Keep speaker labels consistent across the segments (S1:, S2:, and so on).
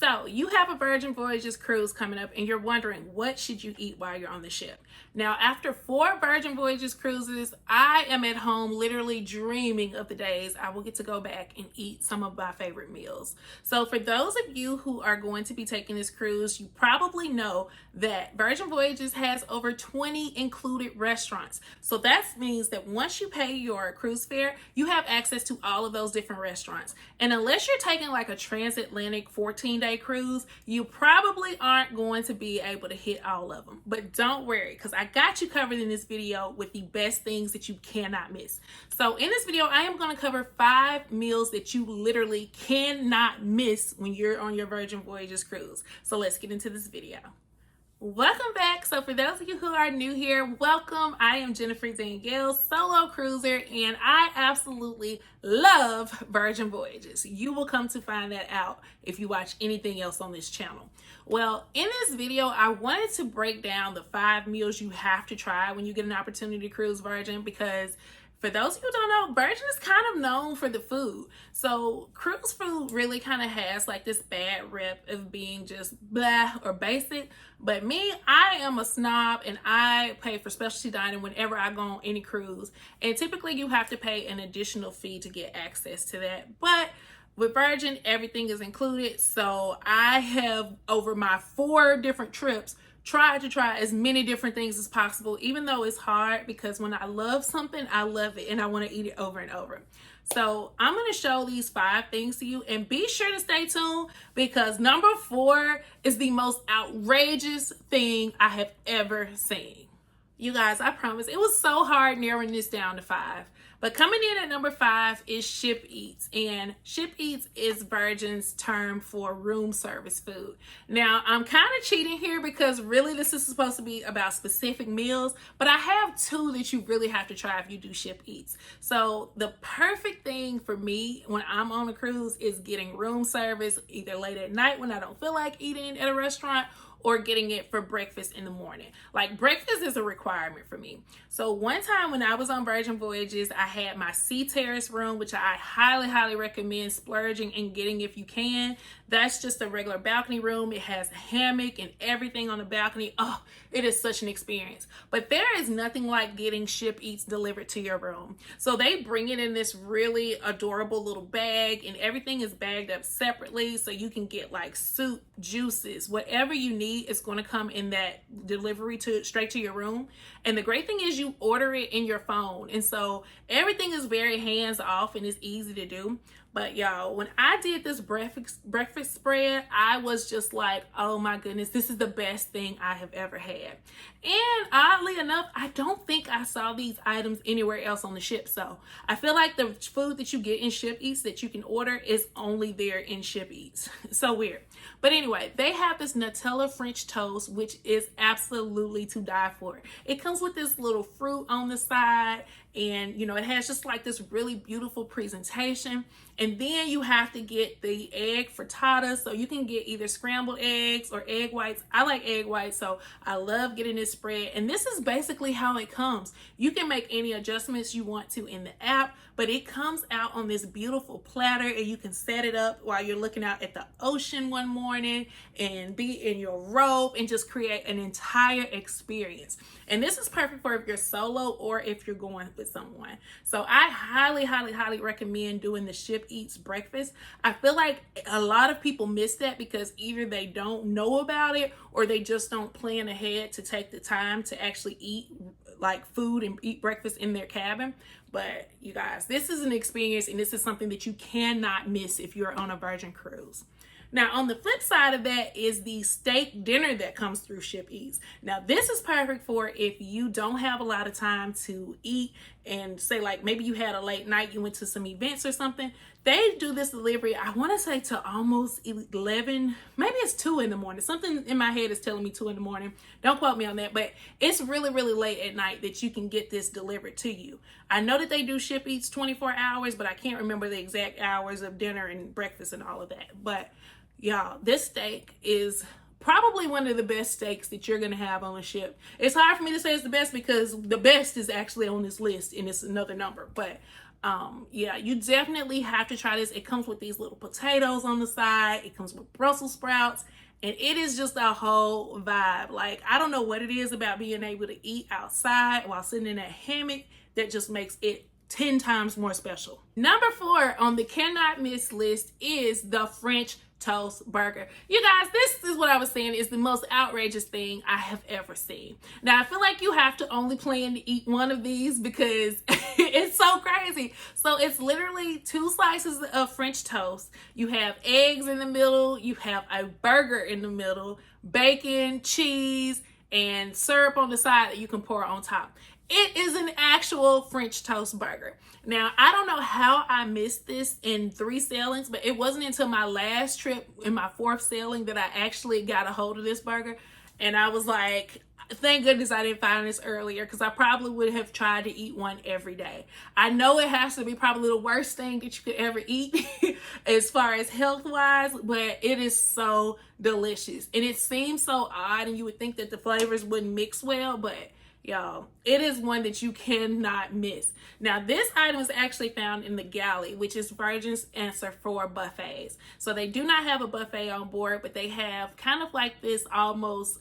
S1: So you have a Virgin Voyages cruise coming up and you're wondering what should you eat while you're on the ship. Now, after 4 Virgin Voyages cruises, I am at home literally dreaming of the days I will get to go back and eat some of my favorite meals. So for those of you who are going to be taking this cruise, you probably know that Virgin Voyages has over 20 included restaurants. So that means that once you pay your cruise fare, you have access to all of those different restaurants. And unless you're taking like a transatlantic 14-day cruise, you probably aren't going to be able to hit all of them. But don't worry, because I got you covered in this video with the best things that you cannot miss. So in this video, I am going to cover 5 meals that you literally cannot miss when you're on your Virgin Voyages cruise. So let's get into this video. Welcome back. So for those of you who are new here, welcome. I am Jennifer Danielle, solo cruiser, and I absolutely love Virgin Voyages. You will come to find that out if you watch anything else on this channel. Well, in this video, I wanted to break down the 5 meals you have to try when you get an opportunity to cruise Virgin, because for those who don't know, Virgin is kind of known for the food. So cruise food really kind of has like this bad rep of being just blah or basic. But me, I am a snob and I pay for specialty dining whenever I go on any cruise. And typically you have to pay an additional fee to get access to that. But with Virgin, everything is included. So I have, over my 4 different trips, try to try as many different things as possible, even though it's hard, because when I love something, I love it and I want to eat it over and over. So I'm going to show these 5 things to you, and be sure to stay tuned, because number 4 is the most outrageous thing I have ever seen. You guys, I promise it was so hard narrowing this down to 5. But coming in at number 5 is Ship Eats. And Ship Eats is Virgin's term for room service food. Now, I'm kind of cheating here because really this is supposed to be about specific meals, but I have 2 that you really have to try if you do Ship Eats. So the perfect thing for me when I'm on a cruise is getting room service either late at night when I don't feel like eating at a restaurant, or getting it for breakfast in the morning. Like, breakfast is a requirement for me. So one time when I was on Virgin Voyages, I had my sea terrace room, which I highly recommend splurging and getting if you can. That's just a regular balcony room. It has a hammock and everything on the balcony. Oh, it is such an experience. But there is nothing like getting Ship Eats delivered to your room. So they bring it in this really adorable little bag, and everything is bagged up separately, so you can get like soup, juices, whatever you need. It's going to come in that delivery straight to your room. And the great thing is you order it in your phone, and so everything is very hands off and it's easy to do. But y'all, when I did this breakfast spread, I was just like, oh my goodness, this is the best thing I have ever had. And oddly enough, I don't think I saw these items anywhere else on the ship. So I feel like the food that you get in Ship Eats that you can order is only there in Ship Eats. So weird. But anyway, they have this Nutella French Toast, which is absolutely to die for. It comes with this little fruit on the side, and you know, it has just like this really beautiful presentation. And then you have to get the egg frittata, so you can get either scrambled eggs or egg whites. I like egg whites, so I love getting this spread. And this is basically how it comes. You can make any adjustments you want to in the app, but it comes out on this beautiful platter, and you can set it up while you're looking out at the ocean one morning and be in your robe and just create an entire experience. And this is perfect for if you're solo or if you're going with someone. So I highly recommend doing the Ship Eats breakfast. I feel like a lot of people miss that because either they don't know about it or they just don't plan ahead to take the time to actually eat like food and eat breakfast in their cabin. But you guys, this is an experience, and this is something that you cannot miss if you're on a Virgin cruise. Now, on the flip side of that is the steak dinner that comes through Ship Eats. Now, this is perfect for if you don't have a lot of time to eat, and say like maybe you had a late night, you went to some events or something. They do this delivery, I want to say to almost 11, maybe it's 2 in the morning. Something in my head is telling me 2 in the morning. Don't quote me on that, but it's really late at night that you can get this delivered to you. I know that they do Ship Eats 24 hours, but I can't remember the exact hours of dinner and breakfast and all of that. But y'all, this steak is probably one of the best steaks that you're going to have on a ship. It's hard for me to say it's the best because the best is actually on this list and it's another number. But Yeah, you definitely have to try this. It comes with these little potatoes on the side. It comes with Brussels sprouts. And it is just a whole vibe. Like, I don't know what it is about being able to eat outside while sitting in that hammock that just makes it 10 times more special. Number 4 on the cannot miss list is the French toast burger. You guys, this is what I was saying is the most outrageous thing I have ever seen. Now, I feel like you have to only plan to eat one of these because it's so crazy. So it's literally 2 slices of French toast. You have eggs in the middle. You have a burger in the middle, bacon, cheese, and syrup on the side that you can pour on top. It is an actual French toast burger. Now, I don't know how I missed this in 3 sailings, but it wasn't until my last trip in my 4th sailing that I actually got a hold of this burger. And I was like, thank goodness I didn't find this earlier, because I probably would have tried to eat one every day. I know it has to be probably the worst thing that you could ever eat as far as health-wise, but it is so delicious. And it seems so odd, and you would think that the flavors wouldn't mix well, but y'all, it is one that you cannot miss. Now, this item is actually found in the Galley, which is Virgin's answer for buffets. So they do not have a buffet on board, but they have kind of like this almost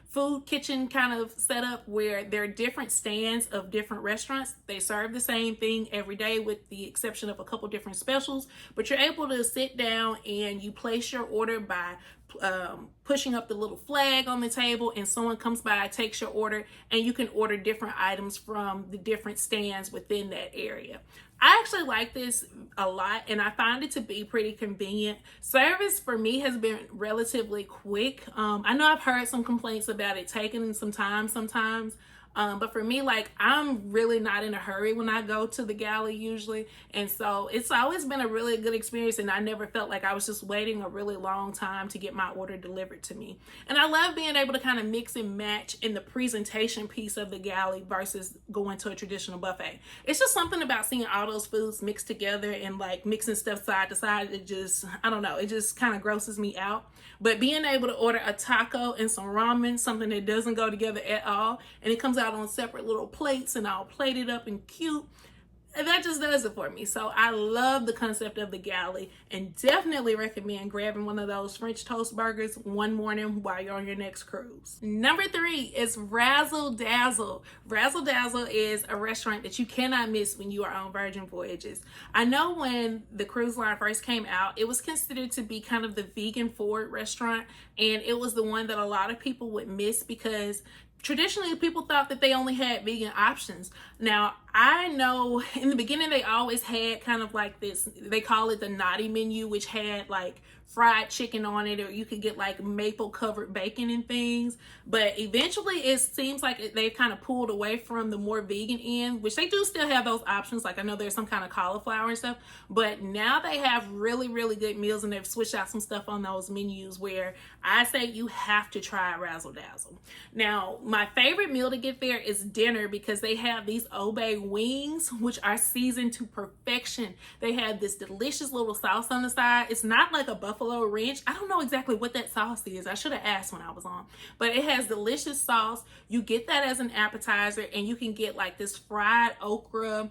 S1: food kitchen kind of setup where there are different stands of different restaurants. They serve the same thing every day with the exception of a couple different specials, but you're able to sit down and you place your order by pushing up the little flag on the table, and someone comes by, takes your order, and you can order different items from the different stands within that area. I actually like this a lot, and I find it to be pretty convenient. Service for me has been relatively quick. I know I've heard some complaints about it taking some time sometimes. But for me, like, I'm really not in a hurry when I go to the Galley usually. And so it's always been a really good experience, and I never felt like I was just waiting a really long time to get my order delivered to me. And I love being able to kind of mix and match in the presentation piece of the Galley versus going to a traditional buffet. It's just something about seeing all those foods mixed together and like mixing stuff side to side. It just, I don't know, it just kind of grosses me out. But being able to order a taco and some ramen, something that doesn't go together at all, and it comes out on separate little plates and all plated up and cute, that just does it for me. So I love the concept of the Galley, and definitely recommend grabbing one of those French toast burgers one morning while you're on your next cruise. Number 3 is Razzle Dazzle. Razzle Dazzle is a restaurant that you cannot miss when you are on Virgin Voyages. I know when the cruise line first came out, it was considered to be kind of the vegan forward restaurant, and it was the one that a lot of people would miss because traditionally people thought that they only had vegan options. Now, I know in the beginning they always had kind of like this, they call it the naughty menu, which had like fried chicken on it, or you could get like maple covered bacon and things. But eventually it seems like they've kind of pulled away from the more vegan end, which they do still have those options. Like I know there's some kind of cauliflower and stuff, but now they have really, really good meals, and they've switched out some stuff on those menus where I say you have to try Razzle Dazzle. Now, my favorite meal to get there is dinner, because they have these Obey wings, which are seasoned to perfection. They have this delicious little sauce on the side. It's not like a buffalo ranch. I don't know exactly what that sauce is. I should have asked when I was on, but it has delicious sauce. You get that as an appetizer, and you can get like this fried okra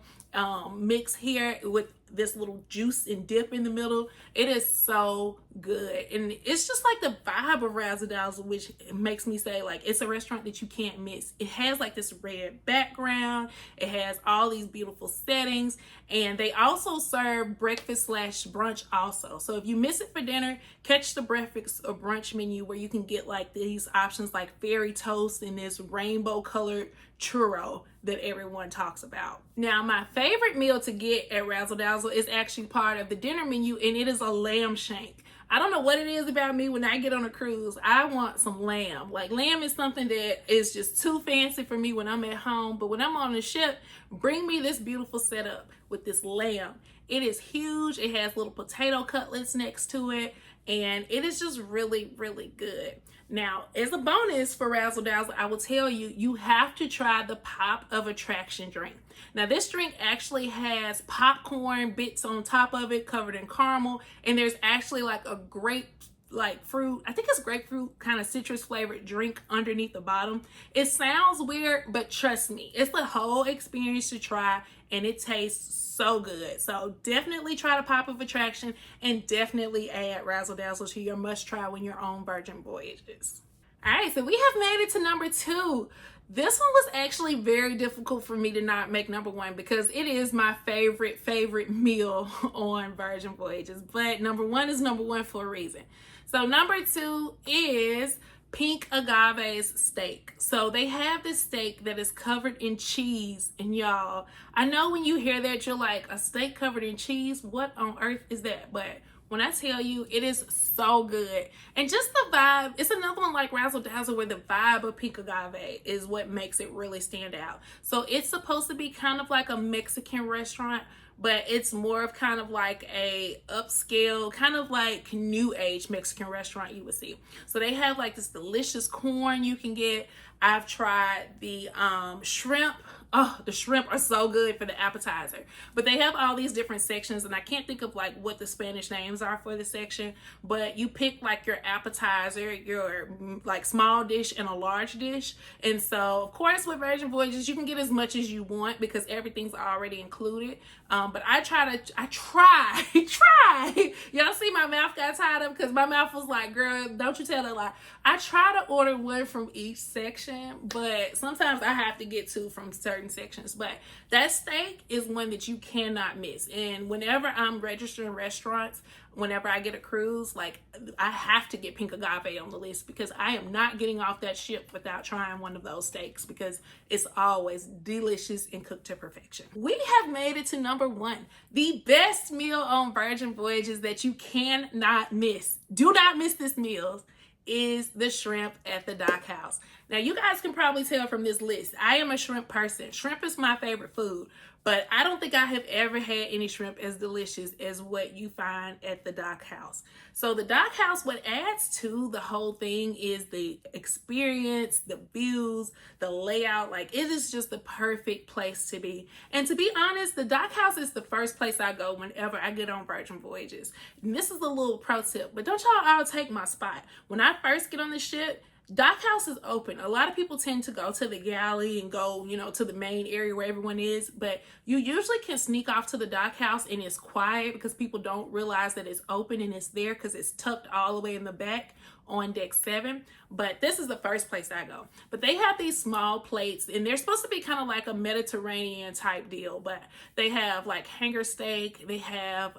S1: mix here with this little juice and dip in the middle. It is so good, and it's just like the vibe of Razzle Dazzle, which makes me say like it's a restaurant that you can't miss. It has like this red background, it has all these beautiful settings, and they also serve breakfast / brunch also. So if you miss it for dinner, catch the breakfast or brunch menu where you can get like these options like fairy toast and this rainbow colored churro that everyone talks about. Now, my favorite meal to get at Razzle Dazzle is actually part of the dinner menu, and it is a lamb shank. I don't know what it is about me when I get on a cruise. I want some lamb. Like, lamb is something that is just too fancy for me when I'm at home, but when I'm on the ship, bring me this beautiful setup with this lamb. It is huge. It has little potato cutlets next to it, and it is just really, really good. Now, as a bonus for Razzle Dazzle, I will tell you, you have to try the Pop of Attraction drink. Now, this drink actually has popcorn bits on top of it covered in caramel, and there's actually like a grape like fruit, I think it's grapefruit kind of citrus flavored drink underneath the bottom. It sounds weird, but trust me, it's the whole experience to try, and it tastes so good. So definitely try the Pop of Attraction, and definitely add Razzle Dazzle to your must try when you're on Virgin Voyages. All right, so we have made it to number 2. This one was actually very difficult for me to not make number 1 because it is my favorite meal on Virgin Voyages. But number 1 is number 1 for a reason. So number 2 is Pink Agave's steak. So they have this steak that is covered in cheese, and y'all, I know when you hear that you're like, a steak covered in cheese, what on earth is that? But when I tell you, it is so good. And just the vibe, it's another one like Razzle Dazzle where the vibe of Pink Agave is what makes it really stand out. So it's supposed to be kind of like a Mexican restaurant, but it's more of kind of like a upscale, kind of like new age Mexican restaurant you would see. So they have like this delicious corn you can get. I've tried the shrimp. Oh, the shrimp are so good for the appetizer. But they have all these different sections, and I can't think of like what the Spanish names are for the section, but you pick like your appetizer, your like small dish and a large dish. And so of course with Virgin Voyages, you can get as much as you want because everything's already included. But I try. Y'all see my mouth got tied up because my mouth was like, girl, don't you tell that lie. I try to order one from each section, but sometimes I have to get 2 from certain sections. But that steak is one that you cannot miss. And whenever I'm registering restaurants, whenever I get a cruise, like I have to get Pink Agave on the list because I am not getting off that ship without trying one of those steaks because it's always delicious and cooked to perfection. We have made it to number 1, the best meal on Virgin Voyages that you cannot miss. Do not miss this meal. Is the shrimp at the dock house. Now you guys can probably tell from this list, I am a shrimp person. Shrimp is my favorite food, but I don't think I have ever had any shrimp as delicious as what you find at the dock house. So the dock house, what adds to the whole thing is the experience, the views, the layout. Like it is just the perfect place to be. And to be honest, the dock house is the first place I go whenever I get on Virgin Voyages. And this is a little pro tip, but don't y'all all take my spot. When I first get on the ship, dock house is open. A lot of people tend to go to the galley and go, you know, to the main area where everyone is, but you usually can sneak off to the dock house and it's quiet because people don't realize that it's open and it's there because it's tucked all the way in the back on deck 7. But this is the first place I go. But they have these small plates and they're supposed to be kind of like a Mediterranean type deal, but they have like hanger steak, they have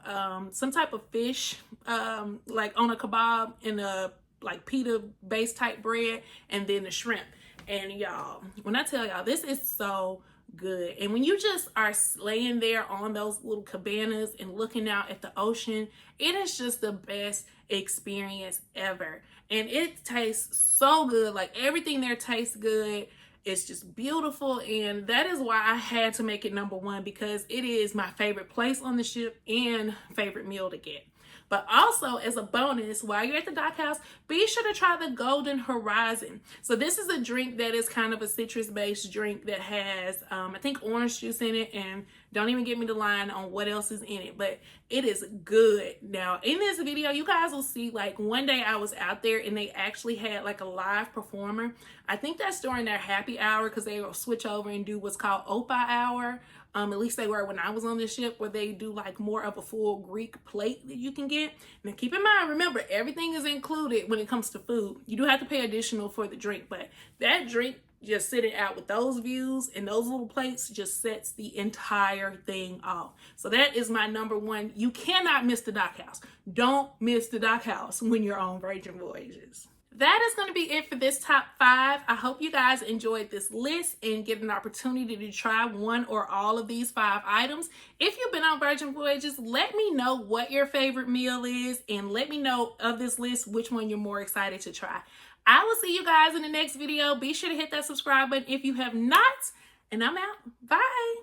S1: some type of fish like on a kebab in a like pita based type bread, and then the shrimp. And y'all, when I tell y'all, this is so good. And when you just are laying there on those little cabanas and looking out at the ocean, it is just the best experience ever. And it tastes so good. Like everything there tastes good. It's just beautiful, and that is why I had to make it number 1 because it is my favorite place on the ship and favorite meal to get. But also, as a bonus, while you're at the dock house, be sure to try the Golden Horizon. So this is a drink that is kind of a citrus-based drink that has, I think, orange juice in it. And don't even get me the line on what else is in it, but it is good. Now, in this video, you guys will see, like, one day I was out there and they actually had, like, a live performer. I think that's during their happy hour because they will switch over and do what's called Opa Hour. At least they were when I was on the ship, where they do like more of a full Greek plate that you can get. Now keep in mind, remember, everything is included when it comes to food. You do have to pay additional for the drink, but that drink just sitting out with those views and those little plates just sets the entire thing off. So that is my number 1. You cannot miss the dock house. Don't miss the dock house when you're on Virgin Voyages. That is going to be it for this top 5. I hope you guys enjoyed this list and get an opportunity to try one or all of these 5 items. If you've been on Virgin Voyages, let me know what your favorite meal is, and let me know of this list which one you're more excited to try. I will see you guys in the next video. Be sure to hit that subscribe button if you have not, and I'm out. Bye.